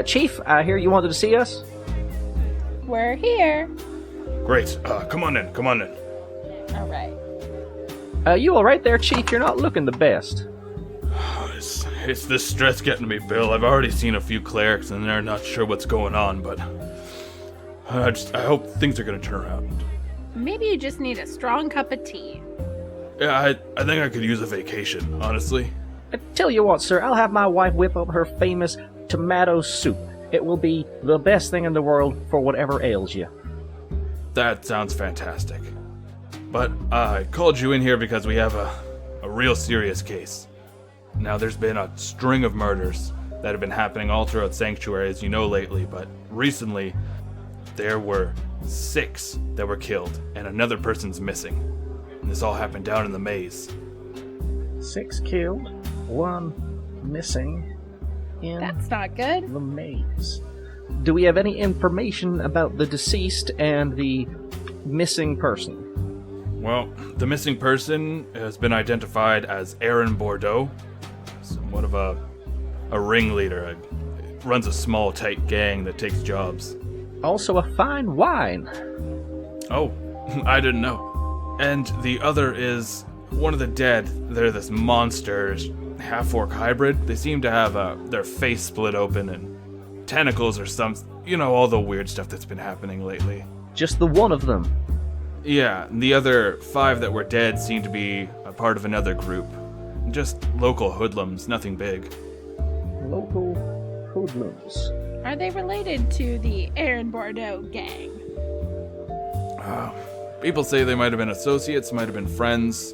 Chief, I hear you wanted to see us? We're here. Great. Come on in. All right. You alright there, Chief? You're not looking the best. It's this stress getting to me, Bill. I've already seen a few clerics and they're not sure what's going on, but I hope things are gonna turn around. Maybe you just need a strong cup of tea. Yeah, I think I could use a vacation, honestly. I tell you what, sir, I'll have my wife whip up her famous tomato soup. It will be the best thing in the world for whatever ails you. That sounds fantastic. But I called you in here because we have a real serious case. Now, there's been a string of murders that have been happening all throughout Sanctuary, as you know, lately, but recently there were 6 that were killed and another person's missing. And this all happened down in the maze. 6 killed, 1 missing in That's not good. the maze. Do we have any information about the deceased and the missing person? Well, the missing person has been identified as Aaron Bordeaux, somewhat of a ringleader. Runs a small, tight gang that takes jobs. Also a fine wine. Oh, I didn't know. And the other is one of the dead. They're this monster, half-orc hybrid. They seem to have their face split open and tentacles or some, all the weird stuff that's been happening lately. Just the one of them. Yeah, and the other 5 that were dead seem to be a part of another group. Just local hoodlums, nothing big. Local hoodlums. Are they related to the Aaron Bordeaux gang? People say they might have been associates, might have been friends.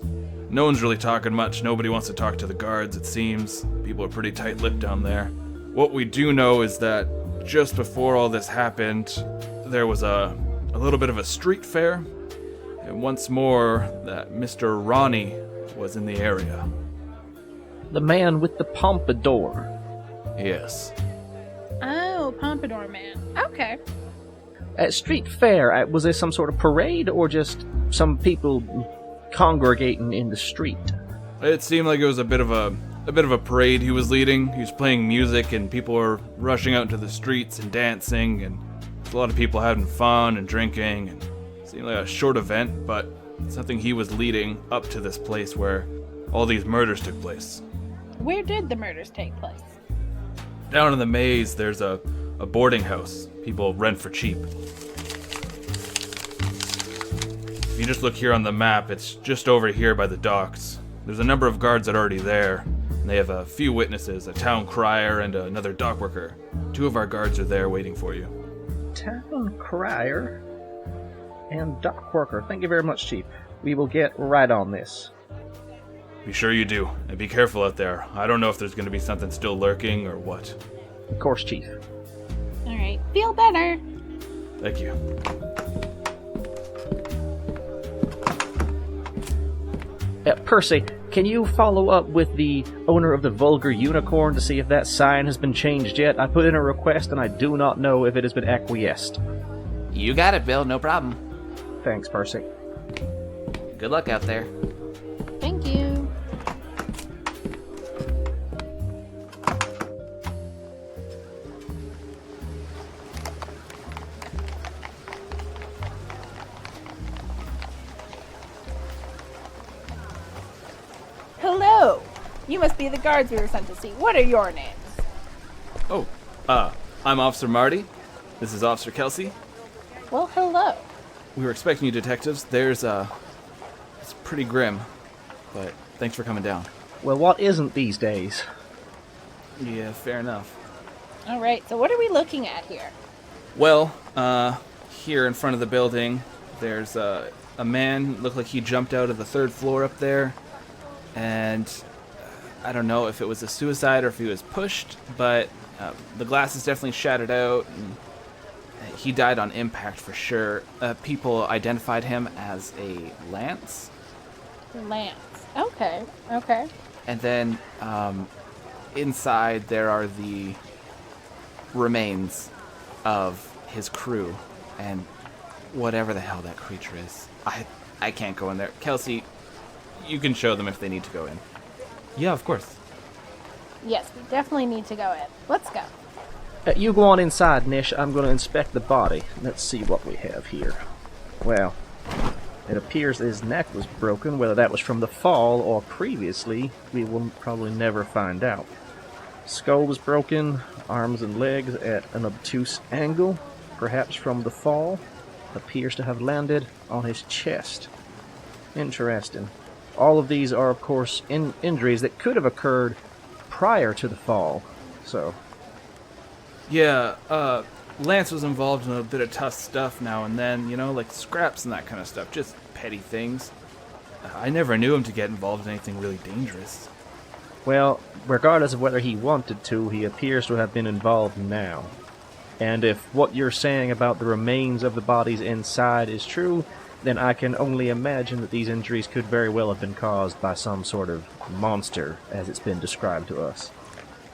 No one's really talking much. Nobody wants to talk to the guards, it seems. People are pretty tight-lipped down there. What we do know is that just before all this happened, there was a little bit of a street fair. And once more, that Mr. Ronnie was in the area. The man with the pompadour. Yes. Oh, Pompadour Man. Okay. At Street Fair, was there some sort of parade or just some people congregating in the street? It seemed like it was a bit of a parade he was leading. He was playing music and people were rushing out into the streets and dancing, and there's a lot of people having fun and drinking, and it seemed like a short event, but something he was leading up to this place where all these murders took place. Where did the murders take place? Down in the maze, there's a boarding house people rent for cheap. If you just look here on the map, it's just over here by the docks. There's a number of guards that are already there, and they have a few witnesses, a town crier and another dock worker. 2 of our guards are there waiting for you. Town crier and dock worker. Thank you very much, Chief. We will get right on this. Be sure you do, and be careful out there. I don't know if there's going to be something still lurking or what. Of course, Chief. All right. Feel better. Thank you. Percy, can you follow up with the owner of the Vulgar Unicorn to see if that sign has been changed yet? I put in a request and I do not know if it has been acquiesced. You got it, Bill. No problem. Thanks, Percy. Good luck out there. Thank you. Hello. You must be the guards we were sent to see. What are your names? Oh, I'm Officer Marty. This is Officer Kelsey. Well, hello. We were expecting you, detectives. It's pretty grim, but thanks for coming down. Well, what isn't these days? Yeah, fair enough. All right. So what are we looking at here? Well, here in front of the building, there's a man, looked like he jumped out of the 3rd floor up there, and I don't know if it was a suicide or if he was pushed, but the glass is definitely shattered out, and he died on impact for sure. People identified him as a Lance. Lance. Okay. Okay. And then inside there are the remains of his crew and whatever the hell that creature is. I I can't go in there. Kelsey, you can show them if they need to go in. Yeah, of course. Yes, we definitely need to go in. Let's go. You go on inside, Nish. I'm going to inspect the body. Let's see what we have here. Well, it appears his neck was broken. Whether that was from the fall or previously, we will probably never find out. Skull was broken, arms and legs at an obtuse angle, perhaps from the fall. Appears to have landed on his chest. Interesting. All of these are, of course, injuries that could have occurred prior to the fall. So, Yeah, Lance was involved in a bit of tough stuff now and then, you know, like scraps and that kind of stuff. Just petty things. I never knew him to get involved in anything really dangerous. well, regardless of whether he wanted to, he appears to have been involved now. And if what you're saying about the remains of the bodies inside is true, then I can only imagine that these injuries could very well have been caused by some sort of monster, as it's been described to us.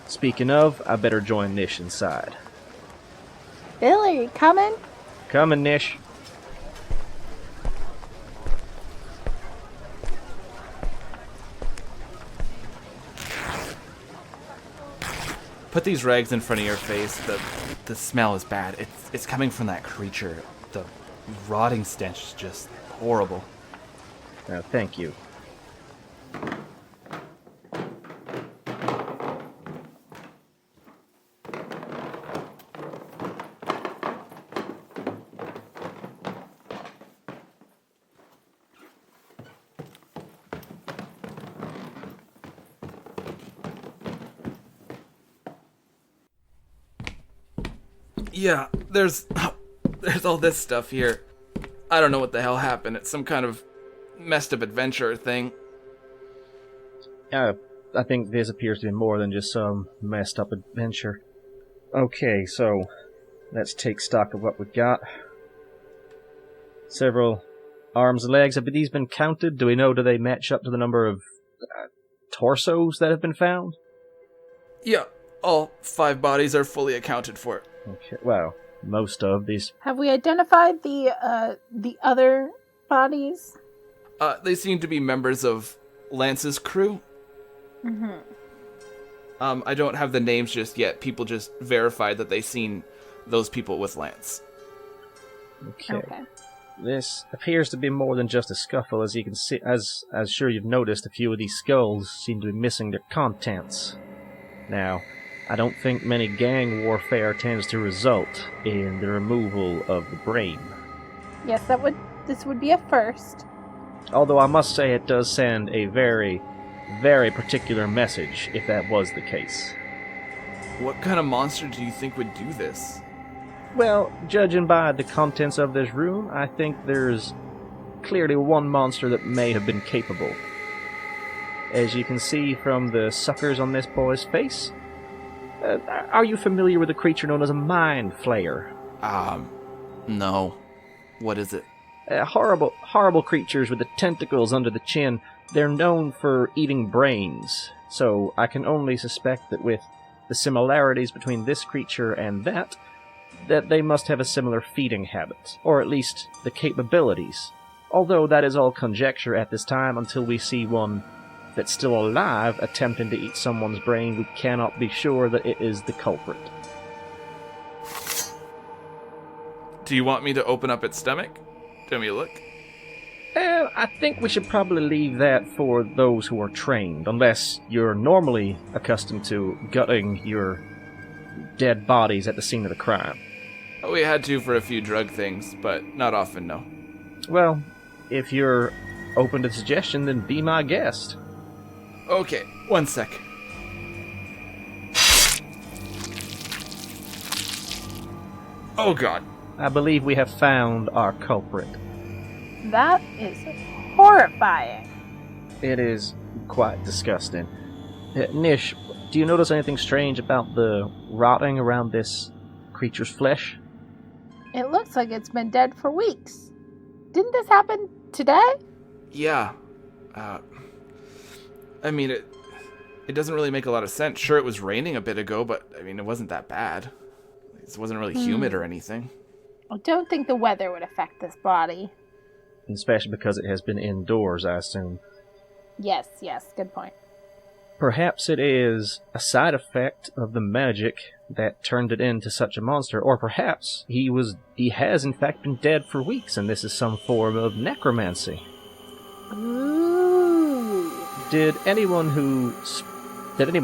Speaking of, I better join Nish inside. Bill, are you coming? Coming, Nish. Put these rags in front of your face. The smell is bad. It's coming from that creature. The rotting stench is just horrible. Thank you. Yeah, there's all this stuff here. I don't know what the hell happened. It's some kind of messed up adventure thing. I think this appears to be more than just some messed up adventure. Okay, so let's take stock of what we've got. Several arms and legs. Have these been counted? Do we know, do they match up to the number of torsos that have been found? Yeah, all 5 bodies are fully accounted for. Okay, well, most of these. Have we identified the other bodies? They seem to be members of Lance's crew. Mm-hmm. I don't have the names just yet. People just verified that they seen those people with Lance. Okay. This appears to be more than just a scuffle, as you can see. As sure you've noticed, a few of these skulls seem to be missing their contents. Now, I don't think many gang warfare tends to result in the removal of the brain. Yes, this would be a first. Although I must say it does send a very, very particular message, if that was the case. What kind of monster do you think would do this? Well, judging by the contents of this room, I think there's clearly one monster that may have been capable. As you can see from the suckers on this boy's face, are you familiar with a creature known as a mind flayer? No. What is it? Horrible, horrible creatures with the tentacles under the chin. They're known for eating brains, so I can only suspect that with the similarities between this creature and that they must have a similar feeding habit, or at least the capabilities. Although that is all conjecture at this time until we see one that's still alive attempting to eat someone's brain. We cannot be sure that it is the culprit. Do you want me to open up its stomach? Give me a look. I think we should probably leave that for those who are trained, unless you're normally accustomed to gutting your dead bodies at the scene of the crime. We had to for a few drug things, but not often, no. Well, if you're open to suggestion, then be my guest. Okay, 1 sec. Oh god. I believe we have found our culprit. That is horrifying. It is quite disgusting. Nish, do you notice anything strange about the rotting around this creature's flesh? It looks like it's been dead for weeks. Didn't this happen today? Yeah. I mean, it doesn't really make a lot of sense. Sure, it was raining a bit ago, but, I mean, it wasn't that bad. It wasn't really humid or anything. I don't think the weather would affect this body. especially because it has been indoors, I assume. Yes, good point. Perhaps it is a side effect of the magic that turned it into such a monster, or perhaps he has in fact been dead for weeks, and this is some form of necromancy. Ooh. Did anyone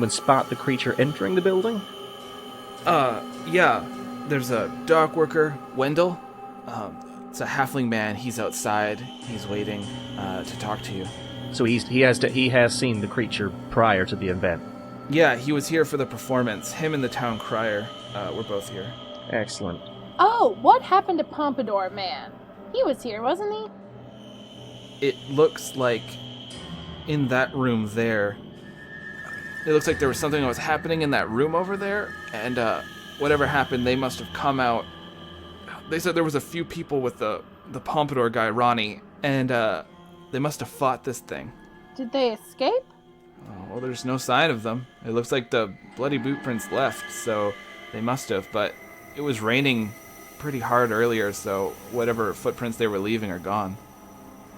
spot the creature entering the building? Yeah. There's a dock worker, Wendell. It's a halfling man. He's outside. He's waiting to talk to you. So he has seen the creature prior to the event. Yeah, he was here for the performance. Him and the town crier were both here. Excellent. Oh, what happened to Pompadour Man? He was here, wasn't he? It looks like in that room there, it looks like there was something that was happening in that room over there, and whatever happened, they must have come out. They said there was a few people with the Pompadour guy, Ronnie, and they must have fought this thing. Did they escape? Oh, well, there's no sign of them. It looks like the bloody boot prints left, so they must have, but it was raining pretty hard earlier, so whatever footprints they were leaving are gone.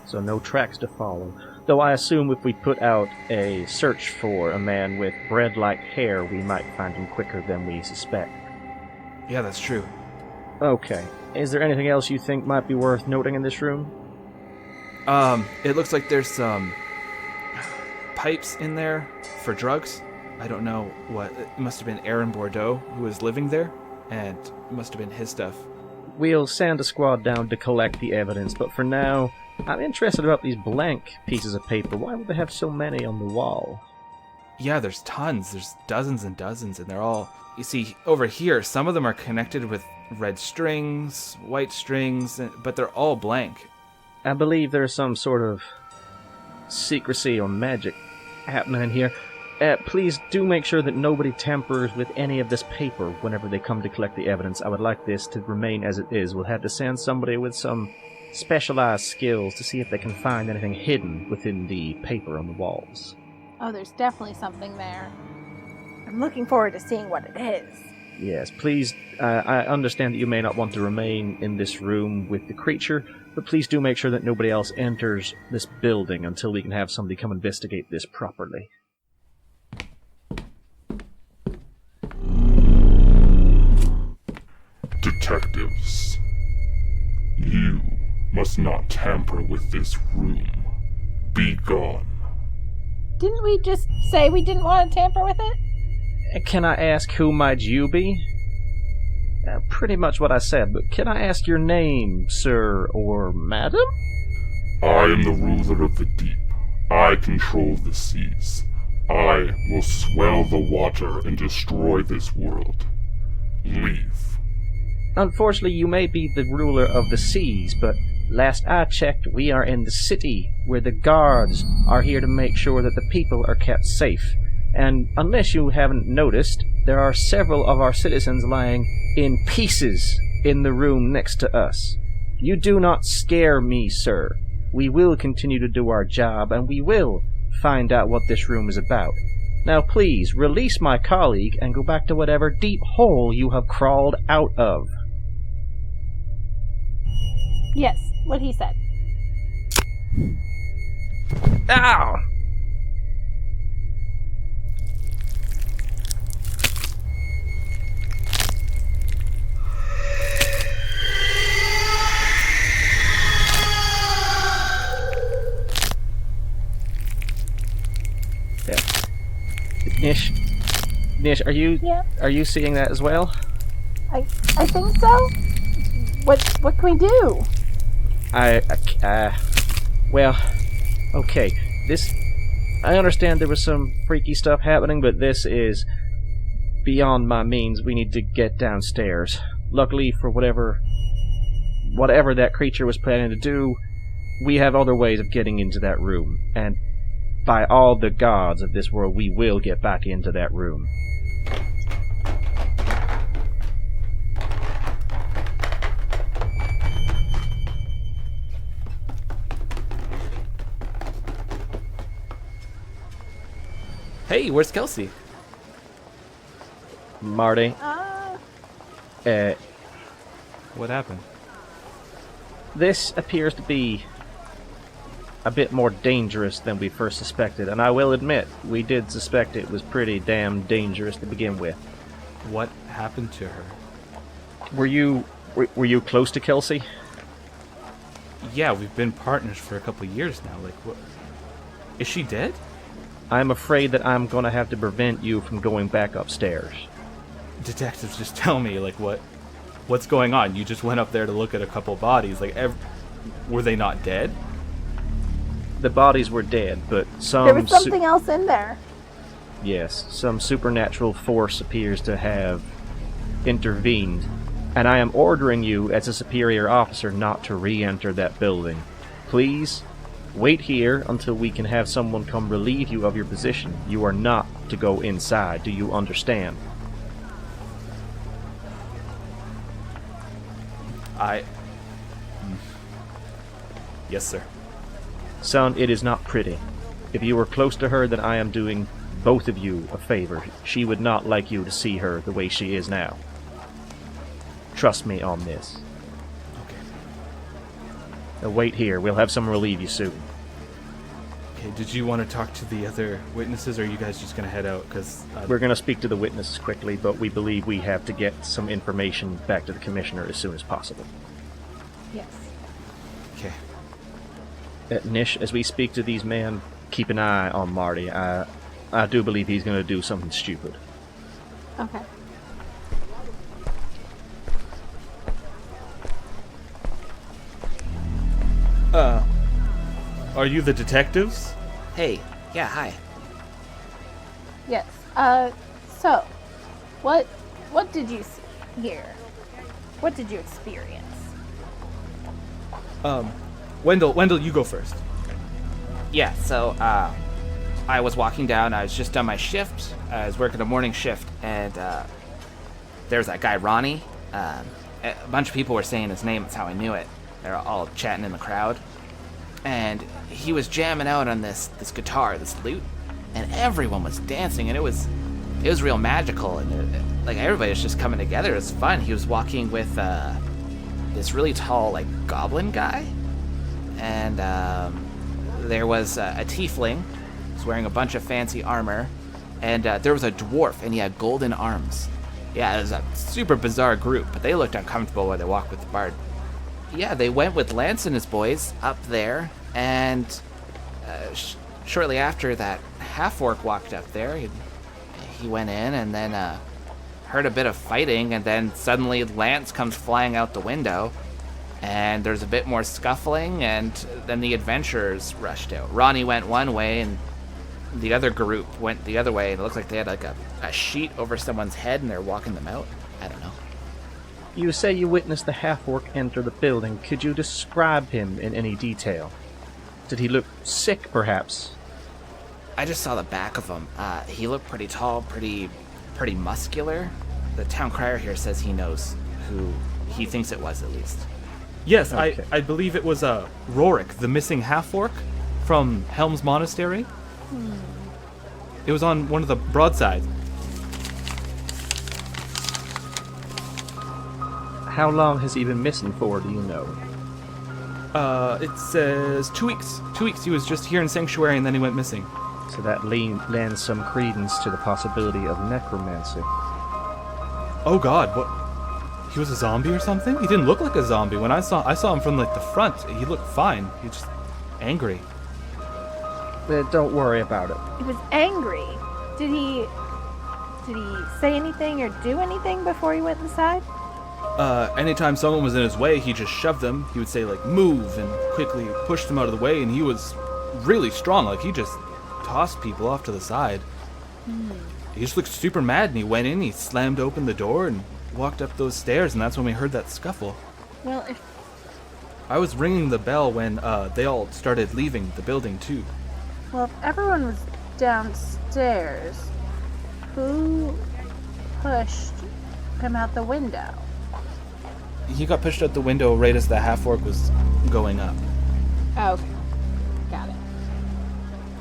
So no tracks to follow. Though I assume if we put out a search for a man with bread-like hair, we might find him quicker than we suspect. Yeah, that's true. Okay. Is there anything else you think might be worth noting in this room? It looks like there's some pipes in there for drugs. I don't know what. It must have been Aaron Bordeaux who was living there, and it must have been his stuff. We'll send a squad down to collect the evidence, but for now, I'm interested about these blank pieces of paper. Why would they have so many on the wall? Yeah, there's tons. There's dozens and dozens, and they're all... You see, over here, some of them are connected with red strings, white strings, but they're all blank. I believe there's some sort of secrecy or magic happening in here. Please do make sure that nobody tampers with any of this paper whenever they come to collect the evidence. I would like this to remain as it is. We'll have to send somebody with some specialized skills to see if they can find anything hidden within the paper on the walls. Oh, there's definitely something there. I'm looking forward to seeing what it is. Yes, please, I understand that you may not want to remain in this room with the creature, but please do make sure that nobody else enters this building until we can have somebody come investigate this properly. Detectives, you must not tamper with this room. Be gone. Didn't we just say we didn't want to tamper with it? Can I ask who might you be? Pretty much what I said, but can I ask your name, sir or madam? I am the ruler of the deep. I control the seas. I will swell the water and destroy this world. Leave. Unfortunately, you may be the ruler of the seas, but last I checked, we are in the city, where the guards are here to make sure that the people are kept safe. And unless you haven't noticed, there are several of our citizens lying in pieces in the room next to us. You do not scare me, sir. We will continue to do our job, and we will find out what this room is about. Now please, release my colleague and go back to whatever deep hole you have crawled out of. Yes, what he said. Ow! Nish, are you seeing that as well? I think so. What can we do? Well, okay. I understand there was some freaky stuff happening, but this is beyond my means. We need to get downstairs. Luckily for whatever that creature was planning to do, we have other ways of getting into that room, and by all the gods of this world, we will get back into that room. Hey, where's Kelsey? Marty, What happened? this appears to be a bit more dangerous than we first suspected, and I will admit, we did suspect it was pretty damn dangerous to begin with. What happened to her? Were you close to Kelsey? Yeah, we've been partners for a couple years now. Like, what? Is she dead? I'm afraid that I'm gonna have to prevent you from going back upstairs. Detectives, just tell me, like, what's going on? You just went up there to look at a couple bodies. Like, were they not dead? The bodies were dead, but There was something else in there. Yes, some supernatural force appears to have intervened, and I am ordering you as a superior officer not to re-enter that building. Please, wait here until we can have someone come relieve you of your position. You are not to go inside. Do you understand? Yes, sir. Son, it is not pretty. If you were close to her, then I am doing both of you a favor. She would not like you to see her the way she is now. Trust me on this. Okay. Now wait here. We'll have someone relieve you soon. Okay, did you want to talk to the other witnesses, or are you guys just going to head out? Because We're going to speak to the witnesses quickly, but we believe we have to get some information back to the commissioner as soon as possible. Yes. Okay. Nish, as we speak to these men, keep an eye on Marty. I do believe he's going to do something stupid. Okay. Are you the detectives? Hey, yeah, hi. Yes. So, what did you see here? What did you experience? Wendell, you go first. Yeah, so, I was walking down, I was just done my shift, I was working a morning shift, and, there was that guy, Ronnie. A bunch of people were saying his name, that's how I knew it. They were all chatting in the crowd. And he was jamming out on this guitar, this lute, and everyone was dancing, and it was real magical, and like everybody was just coming together. It was fun. He was walking with this really tall, like, goblin guy, and there was a tiefling who was wearing a bunch of fancy armor, and there was a dwarf, and he had golden arms. Yeah, it was a super bizarre group, but they looked uncomfortable while they walked with the bard. Yeah, they went with Lance and his boys up there, and shortly after that, half-orc walked up there. He went in, and then heard a bit of fighting, and then suddenly Lance comes flying out the window, and there's a bit more scuffling, and then the adventurers rushed out. Ronnie went one way, and the other group went the other way, and it looked like they had like a sheet over someone's head, and they're walking them out. I don't know. You say you witnessed the half-orc enter the building. Could you describe him in any detail? Did he look sick, perhaps? I just saw the back of him. He looked pretty tall, pretty muscular. The town crier here says he knows who he thinks it was, at least. Yes, Okay. I believe it was Rorik, the missing half-orc from Helm's Monastery. It was on one of the broadsides. How long has he been missing for, do you know? It says 2 weeks. 2 weeks. He was just here in Sanctuary, and then he went missing. So that lends some credence to the possibility of necromancy. Oh God, what? He was a zombie or something? He didn't look like a zombie. When I saw him from like the front, he looked fine. He was just angry. Don't worry about it. He was angry. Did he say anything or do anything before he went inside? Anytime someone was in his way, he just shoved them. He would say, like, move, and quickly pushed them out of the way, and he was really strong. Like, he just tossed people off to the side. He just looked super mad, and he went in, he slammed open the door, and walked up those stairs, and that's when we heard that scuffle. Well, if I was ringing the bell when they all started leaving the building, too. everyone was downstairs, who pushed him out the window? He got pushed out the window right as the half-orc was going up. Oh, okay. Got it.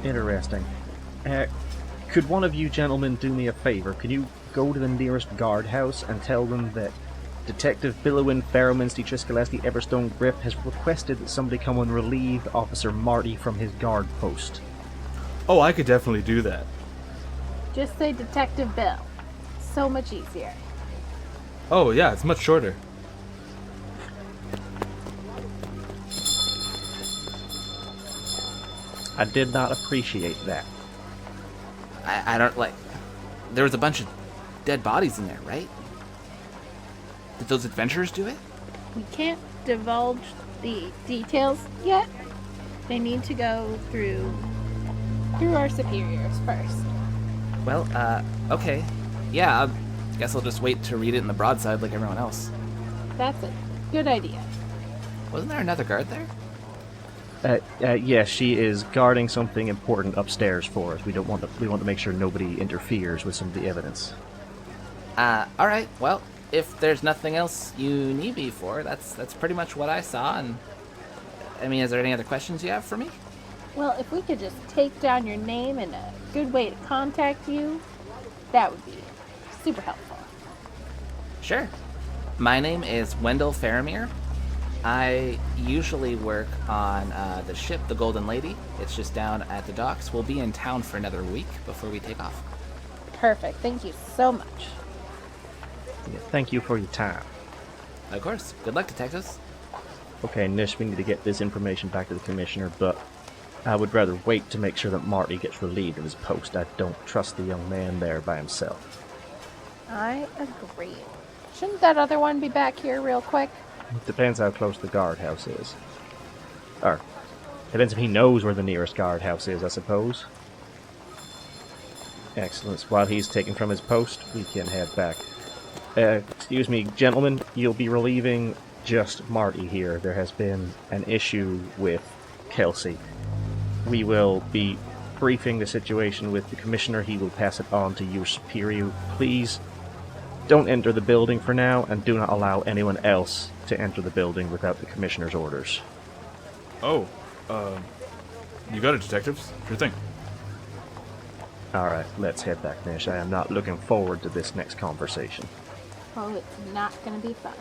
Interesting. Could one of you gentlemen do me a favor? Could you go to the nearest guardhouse and tell them that Detective Billowin Ferroman's Triskelasti Everstone Grip has requested that somebody come and relieve Officer Marty from his guard post. Oh, I could definitely do that. Just say Detective Bill. So much easier. Oh, yeah, it's much shorter. I did not appreciate that. I don't like. There was a bunch of dead bodies in there, right? Did those adventurers do it? We can't divulge the details yet. They need to go through our superiors first. Well, okay. Yeah, I guess I'll just wait to read it in the broadside like everyone else. That's a good idea. Wasn't there another guard there? Yes, she is guarding something important upstairs for us. We want to make sure nobody interferes with some of the evidence. Alright, well, if there's nothing else you need me for, that's pretty much what I saw, and... I mean, is there any other questions you have for me? Well, if we could just take down your name and a good way to contact you, that would be super helpful. Sure. My name is Wendell Faramir. I usually work on the ship, the Golden Lady. It's just down at the docks. We'll be in town for another week before we take off. Perfect. Thank you so much. Yeah, thank you for your time. Of course. Good luck, detectives. Okay, Nish, we need to get this information back to the Commissioner, but I would rather wait to make sure that Marty gets relieved of his post. I don't trust the young man there by himself. I agree. Shouldn't that other one be back here real quick? It depends how close the guardhouse is. Or, depends if he knows where the nearest guardhouse is, I suppose. Excellent. While he's taken from his post, we can head back. Excuse me, gentlemen, you'll be relieving just Marty here. There has been an issue with Kelsey. We will be briefing the situation with the Commissioner. He will pass it on to your superior. Please don't enter the building for now, and do not allow anyone else to enter the building without the Commissioner's orders. Oh, you got it, detectives. Sure thing. Alright, let's head back, Nish. I am not looking forward to this next conversation. Oh, it's not gonna be fun.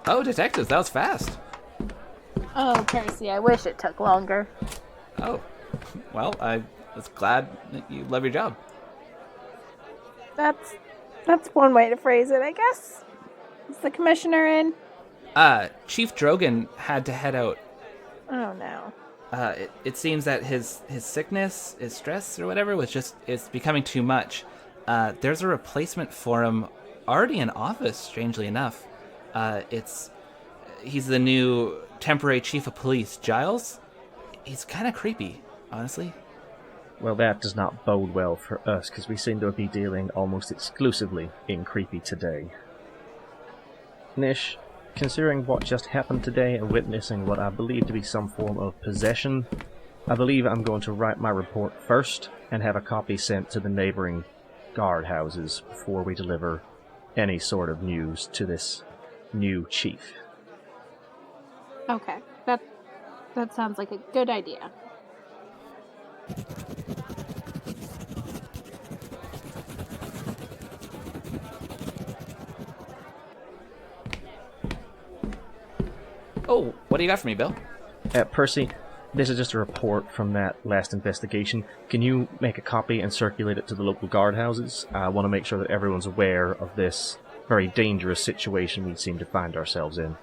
Oh, detectives, that was fast. Oh, Percy, I wish it took longer. Oh, well, I was glad that you love your job. That's one way to phrase it, I guess. Is the Commissioner in? Chief Drogon had to head out. Oh no. It seems that his sickness, his stress or whatever it's becoming too much. There's a replacement for him already in office, strangely enough. He's the new temporary chief of police, Giles. He's kind of creepy, honestly. Well, that does not bode well for us, because we seem to be dealing almost exclusively in creepy today. Nish, considering what just happened today and witnessing what I believe to be some form of possession, I believe I'm going to write my report first and have a copy sent to the neighboring guardhouses before we deliver any sort of news to this new chief. Okay, that sounds like a good idea. Oh, what do you got for me, Bill? Percy, this is just a report from that last investigation. Can you make a copy and circulate it to the local guardhouses? I want to make sure that everyone's aware of this very dangerous situation we seem to find ourselves in.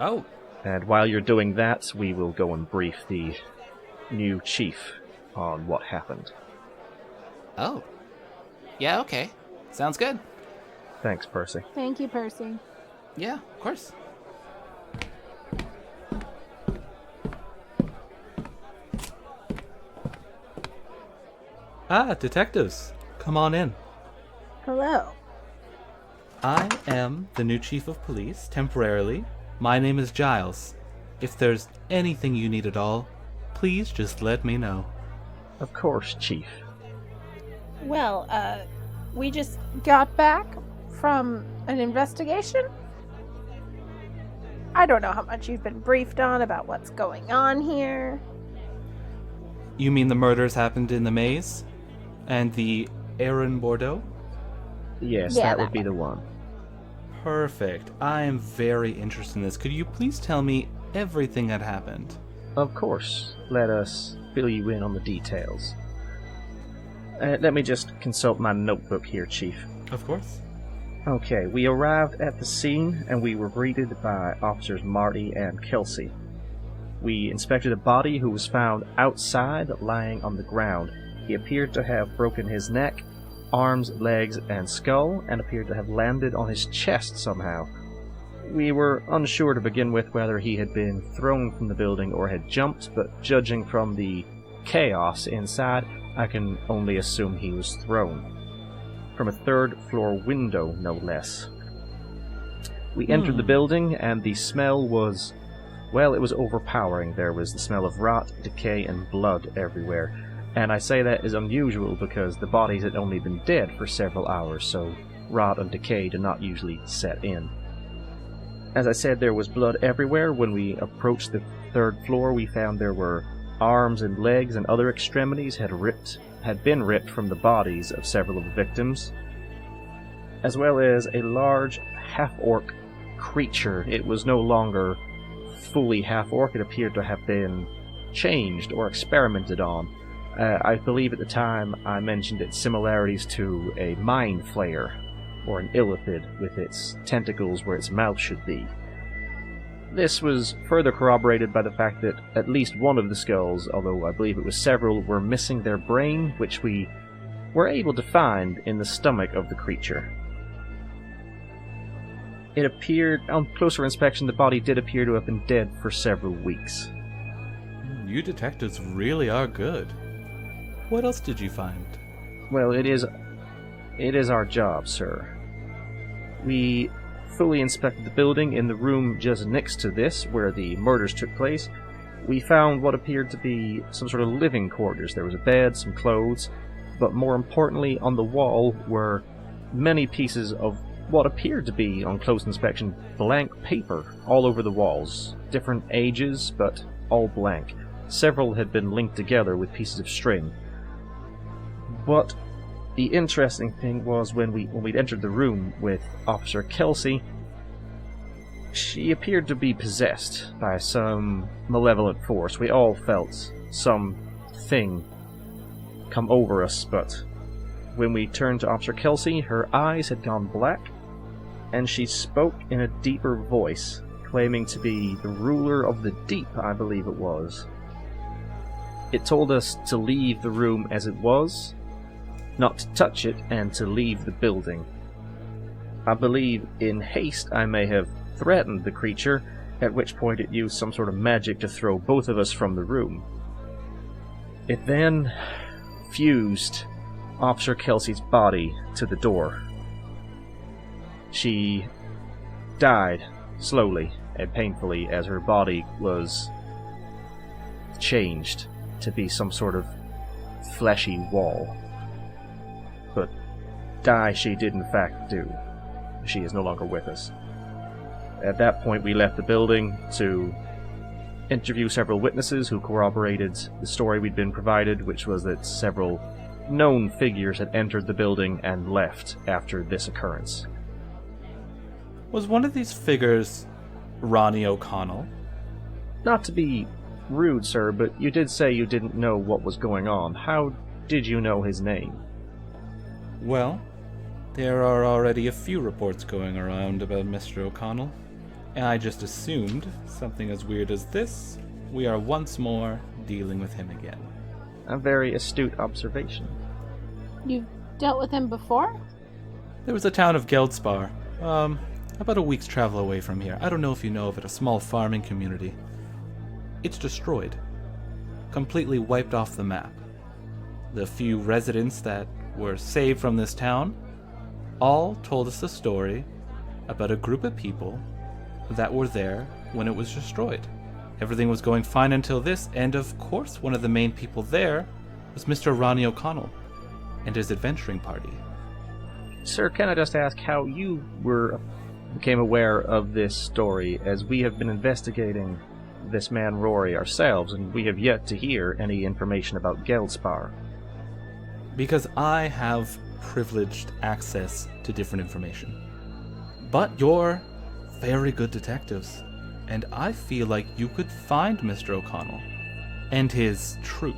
Oh. And while you're doing that, we will go and brief the new chief on what happened. Oh. Yeah, okay. Sounds good. Thanks, Percy. Thank you, Percy. Yeah, of course. Ah, detectives. Come on in. Hello. I am the new chief of police, temporarily. My name is Giles. If there's anything you need at all, please just let me know. Of course, Chief. Well, we just got back from an investigation. I don't know how much you've been briefed on about what's going on here. You mean the murders happened in the maze? And the Aaron Bordeaux? Yes, Yeah, that would that be the one. Perfect. I am very interested in this. Could you please tell me everything that happened? Of course. Let us fill you in on the details. Let me just consult my notebook here, Chief. Of course. Okay, we arrived at the scene and we were greeted by Officers Marty and Kelsey. We inspected a body who was found outside, lying on the ground. He appeared to have broken his neck, arms, legs, and skull, and appeared to have landed on his chest somehow. We were unsure to begin with whether he had been thrown from the building or had jumped, but judging from the chaos inside, I can only assume he was thrown. From a third-floor window, no less. We entered the building, and the smell was, well, it was overpowering. There was the smell of rot, decay, and blood everywhere. And I say that is unusual because the bodies had only been dead for several hours, so rot and decay do not usually set in. As I said, there was blood everywhere. When we approached the third floor, we found there were arms and legs and other extremities had been ripped from the bodies of several of the victims, as well as a large half-orc creature. It was no longer fully half-orc. It appeared to have been changed or experimented on. I believe at the time I mentioned its similarities to a mind flayer, or an illithid with its tentacles where its mouth should be. This was further corroborated by the fact that at least one of the skulls, although I believe it was several, were missing their brain, which we were able to find in the stomach of the creature. It appeared, on closer inspection, the body did appear to have been dead for several weeks. You detectives really are good. What else did you find? Well, it is our job, sir. We fully inspected the building. In the room just next to this, where the murders took place, we found what appeared to be some sort of living quarters. There was a bed, some clothes, but more importantly, on the wall were many pieces of what appeared to be, on close inspection, blank paper all over the walls. Different ages, but all blank. Several had been linked together with pieces of string. But the interesting thing was when we'd entered the room with Officer Kelsey, she appeared to be possessed by some malevolent force. We all felt something come over us, but when we turned to Officer Kelsey, her eyes had gone black, and she spoke in a deeper voice, claiming to be the ruler of the deep, I believe it was. It told us to leave the room as it was, not to touch it, and to leave the building. I believe in haste I may have threatened the creature, at which point it used some sort of magic to throw both of us from the room. It then fused Officer Kelsey's body to the door. She died slowly and painfully as her body was changed to be some sort of fleshy wall. But die she did in fact do. She is no longer with us. At that point we left the building to interview several witnesses who corroborated the story we'd been provided, which was that several known figures had entered the building and left after this occurrence. Was one of these figures Ronnie O'Connell? Not to be rude, sir, but you did say you didn't know what was going on. How did you know his name? Well, there are already a few reports going around about Mr. O'Connell, and I just assumed something as weird as this, we are once more dealing with him again. A very astute observation. You've dealt with him before? There was a town of Geldspar, about a week's travel away from here. I don't know if you know of it, a small farming community. It's destroyed. Completely wiped off the map. The few residents that were saved from this town all told us a story about a group of people that were there when it was destroyed. Everything was going fine until this, and of course one of the main people there was Mr. Ronnie O'Connell and his adventuring party. Sir, can I just ask how you were became aware of this story as we have been investigating this man Rory ourselves, and we have yet to hear any information about Geldspar. Because I have privileged access to different information. But you're very good detectives, and I feel like you could find Mr. O'Connell and his troop.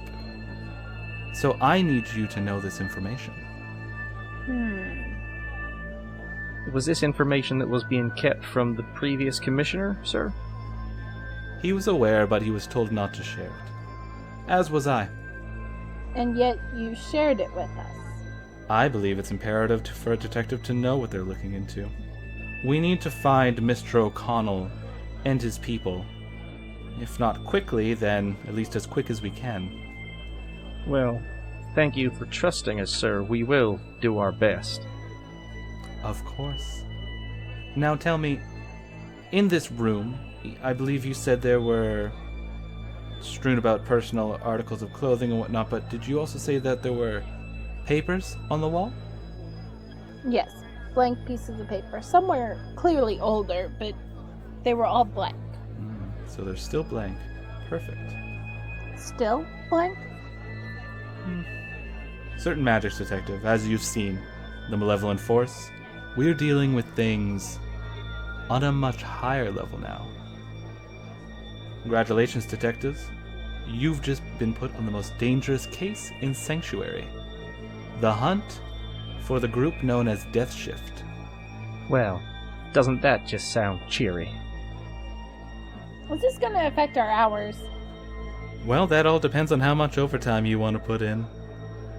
So I need you to know this information. Was this information that was being kept from the previous commissioner, sir? He was aware, but he was told not to share it. As was I. And yet you shared it with us. I believe it's imperative for a detective to know what they're looking into. We need to find Mr. O'Connell and his people. If not quickly, then at least as quick as we can. Well, thank you for trusting us, sir. We will do our best. Of course. Now tell me, in this room, I believe you said there were strewn about personal articles of clothing and whatnot, but did you also say that there were papers on the wall? Yes, blank pieces of paper. Some were clearly older, but they were all blank. So they're still blank. Perfect. Still blank? Certain magic detective, as you've seen, the malevolent force, we're dealing with things on a much higher level now. Congratulations, detectives. You've just been put on the most dangerous case in Sanctuary. The hunt for the group known as Death Shift. Well, doesn't that just sound cheery? Is this going to affect our hours? Well, that all depends on how much overtime you want to put in.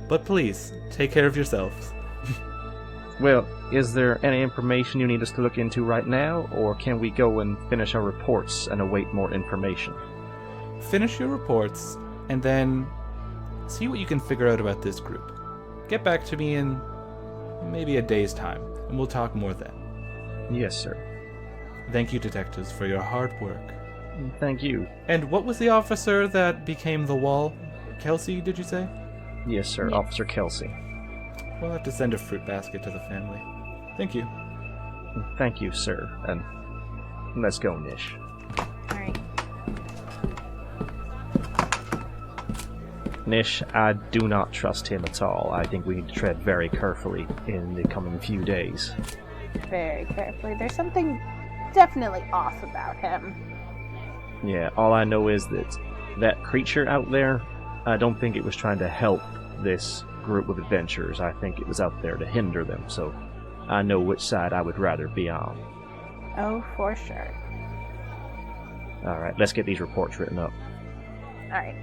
But please, take care of yourselves. Well, is there any information you need us to look into right now, or can we go and finish our reports and await more information? Finish your reports, and then see what you can figure out about this group. Get back to me in maybe a day's time, and we'll talk more then. Yes, sir. Thank you, detectives, for your hard work. Thank you. And what was the officer that became the wall? Kelsey, did you say? Yes, sir. Yes. Officer Kelsey. We'll have to send a fruit basket to the family. Thank you. Thank you, sir. And let's go, Nish. Alright. Nish, I do not trust him at all. I think we need to tread very carefully in the coming few days. Very carefully. There's something definitely off about him. Yeah, all I know is that that creature out there, I don't think it was trying to help this group of adventurers. I think it was out there to hinder them, so I know which side I would rather be on. Oh, for sure. Alright, let's get these reports written up. Alright.